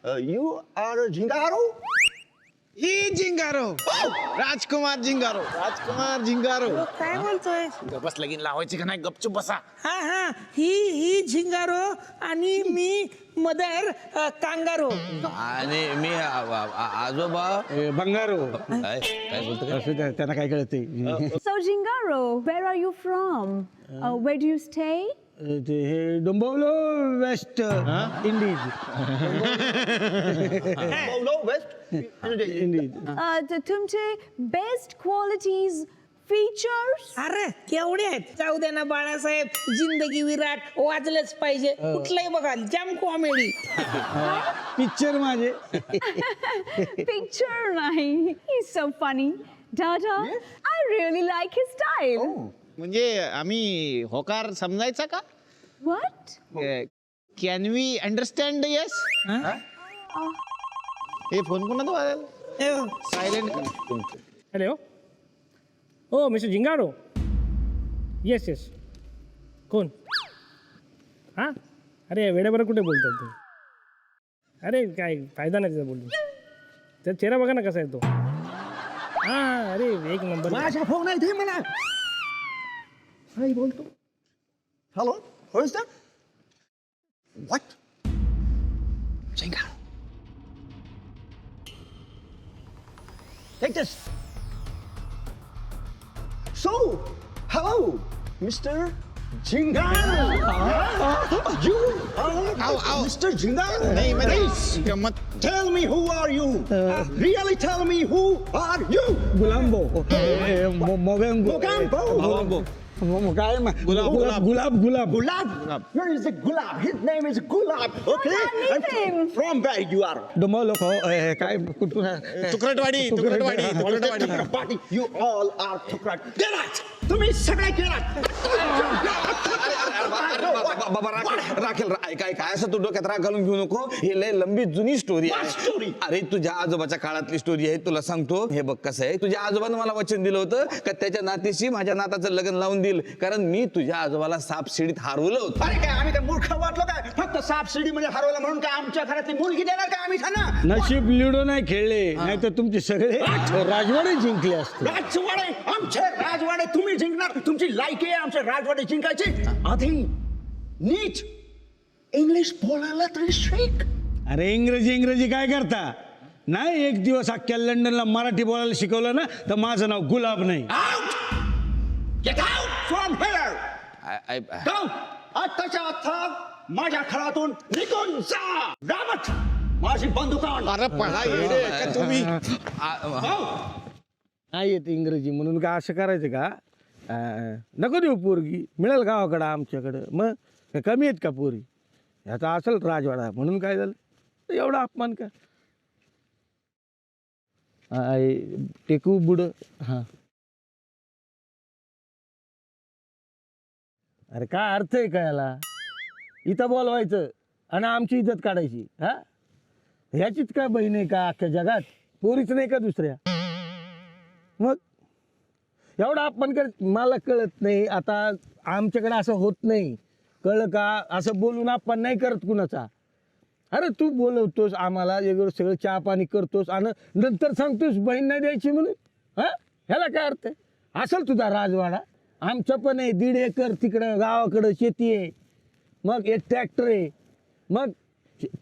You are Jingaro? ही जिंगारो राजकुमार जिंगारो राजकुमार जिंगारो काय बोलतोय बस लगीन लावायची का नाही गपचूप बसा हा हा ही झिंगारो आणि मी मदर कांगारो आणि मी आजोबा बंगारो काय बोलतो असं त्यांना काय कळते So Jingaro, where are you from? Where do you stay? ते हे Dombivli west Indies No, West. Indies तुमचे बेस्ट क्वालिटीज फीचर्स अरे केवढे आहेत जाऊ दे ना बाळासाहेब जिंदगी विराट वाजलंच पाहिजे कुठलंही बघा जाम कॉमेडी पिक्चर माझे पिक्चर नाही. He's so funny. Dada, I really like his style. म्हणजे आम्ही होकार समजायचा का What? Can we understand yes हे फोन कोणाचा वाजायला सायलेंट हेलो ओ मिस्टर जिंगारो येस येस कोण हां अरे वेळेवर कुठे बोलतात ते अरे काय फायदा नाही त्याचा बोलून त्याचा चेहरा बघा ना कसा आहे तो हां अरे एक नंबर माझा फोन आहे ते मला काय बोलतो hello who is that? What? Jingaro. Take this. So, hello, Mr. Jingaro. You are Mr. Jingaro. नाही Please, गमत tell me who are you? Really tell me who are you? गुलांबो मोगेंगो Mogambo. काय Gulab. Gulab Gulab. Where is the Gulab? His name is Gulab. Okay. Anything. From where you are? डोंबिवलो काय कुठून तुकडटवाडी Body. You all are tukrat. Get out. तुम्ही सगळे गेलात. बाबा राखेल काय काय असं तू डोक्यात राख घालून घेऊ नको हे लय लंबी जुनी स्टोरी What story? अरे तुझ्या आजोबाच्या काळातली स्टोरी आहे तुला सांगतो हे बघ कसं आहे तुझ्या आजोबानं मला वचन दिलं होतं का त्याच्या नातीशी माझ्या नाताचं लग्न लावून देईल कारण मी तुझ्या आजोबाला साप शिडीत हरवलं होतं अरे काय आम्ही काय मूर्ख वाटलो काय फक्त साप शिडी मध्ये हरवलं म्हणून काय आमच्या घरातली मुलगी देणार का आम्ही त्यांना नशीब लिडो नाही खेळले नाही तर तुमचे सगळे राजवाडे जिंकले असते राजवाडे आमचे राजवाडे तुम्ही जिंकणार तुमची लायकी आहे आमचे राजवाडे जिंकायचे आधी नीट इंग्लिश बोलायला तरी शिक अरे इंग्रजी काय करता नाही एक दिवस अख्ख्या लंडनला मराठी बोलायला शिकवलं ना तर माझं नाव गुलाब नाही out get out from here go आत्ताच्या आत्ता माझ्या घरातून निघून जा रामत माझी बंदूक आण अरे पळा येडे का तुम्ही नाही येत इंग्रजी म्हणून का असं करायचं का नको देऊ पोरगी मिळेल गावाकडं आमच्याकडं मग काय कमी आहेत का पोरी ह्याचा असेल राजवाडा म्हणून काय झालं एवढा अपमान का टेकू बुड हां अरे काय अर्थ आहे का याला इथं बोलवायचं आणि आमची इज्जत काढायची हा ह्याचीच काय बहीण आहे का अख्ख्या जगात पोरीच नाही का दुसऱ्या मग एवढा अपमान करत मला कळत नाही आता आमच्याकडे असं होत नाही कळलं का असं बोलून आपण नाही करत कुणाचा अरे तू बोलवतोस आम्हाला वेगळं सगळं चहा पाणी करतोस आणि नंतर सांगतोस बहीण नाही द्यायची म्हणून हां ह्याला काय अर्थ आहे असेल तुझा राजवाडा आमचं पण आहे 1.5 एकर तिकडं गावाकडं शेती आहे मग एक ट्रॅक्टर आहे मग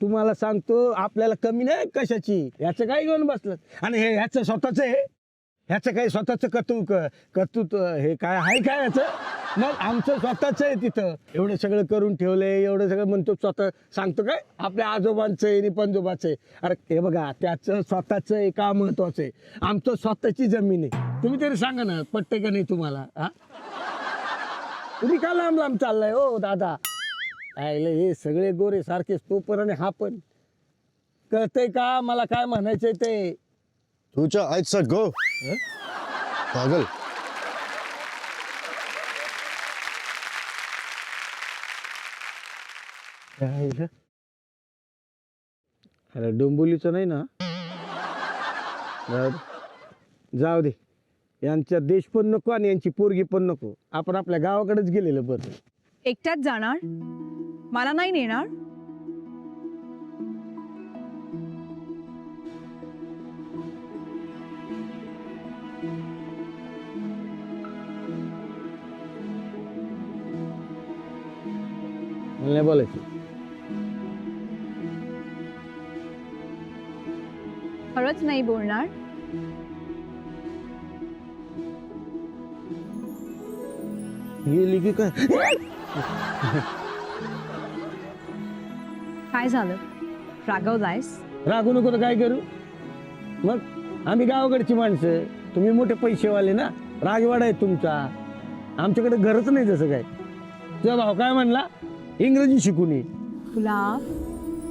तुम्हाला सांगतो आपल्याला कमी नाही कशाची ह्याचं काय घेऊन बसलं आणि हे ह्याचं स्वतःचं आहे ह्याचं काही स्वतःचं कर्तृत्व हे काय आहे काय ह्याचं मग आमचं स्वतःचं आहे तिथं एवढं सगळं करून ठेवलंय एवढं सगळं म्हणतो स्वतः सांगतो काय आपल्या आजोबांचं आहे आणि पंजोबाचं आहे अरे हे बघा त्याचं स्वतःचं आहे का महत्वाचं आहे आमचं स्वतःची जमीन आहे तुम्ही तरी सांगा ना पटते का नाही तुम्हाला हा तुम्ही का लांब लांब चाललाय हो दादा आयले हे सगळे गोरे सारखेच तो पण आणि हा पण कळतंय का मला काय म्हणायचंय ते तुझ्या आईचा गो पागल अरे डोंबिवलीचं नाही ना जाऊ दे यांचा देश पण नको आणि यांची पोरगी पण नको आपण आपल्या गावाकडेच गेलेलं बरं एकट्याच जाणार मला नाही नेणार नाही बोलायचं. खरंच नाही बोलणार? गेली की काय? काय झालं? रागवलायस? रागू नको तर काय करू? मग आम्ही गावाकडची माणसं, तुम्ही मोठे पैसेवाले ना, राजवाडा आहे तुमचा. आमच्याकडे घरच नाही तसं काय. तुझा भाऊ काय म्हणला? इंग्रजी शिकून ये. तुला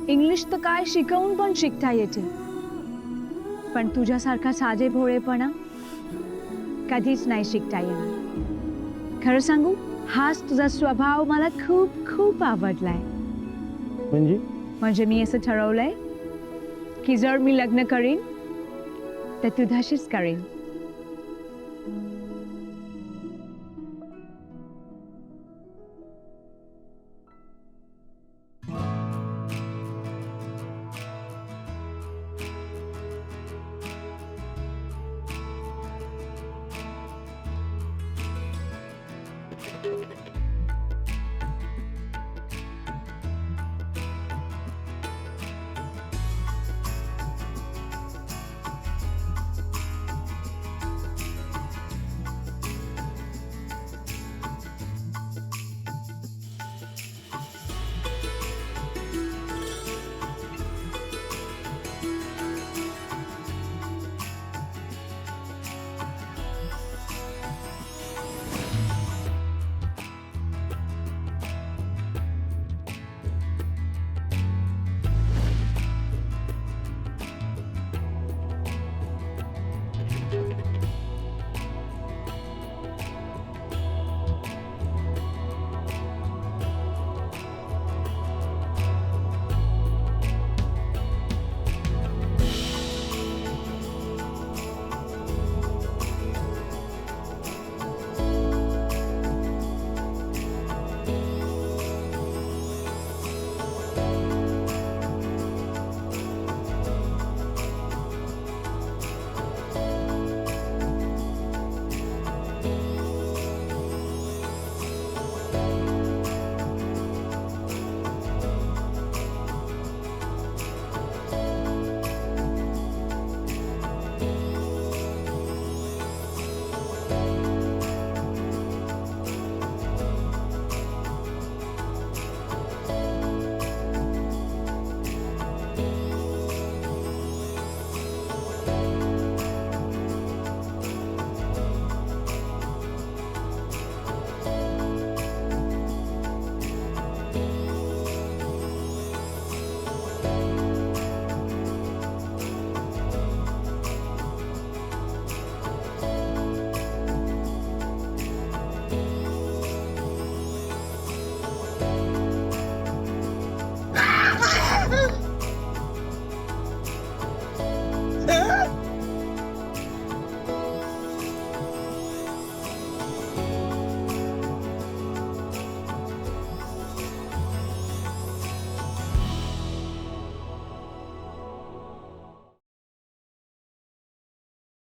इंग्लिश तर काय शिकवून पण शिकता येते, पण तुझ्यासारखा साधे भोळेपणा कधीच नाही शिकता येणार. खरं सांगू, हाच तुझा स्वभाव मला खूप खूप आवडलाय. म्हणजे मी असं ठरवलंय की जर मी लग्न करीन तर तुझ्याशीच करीन.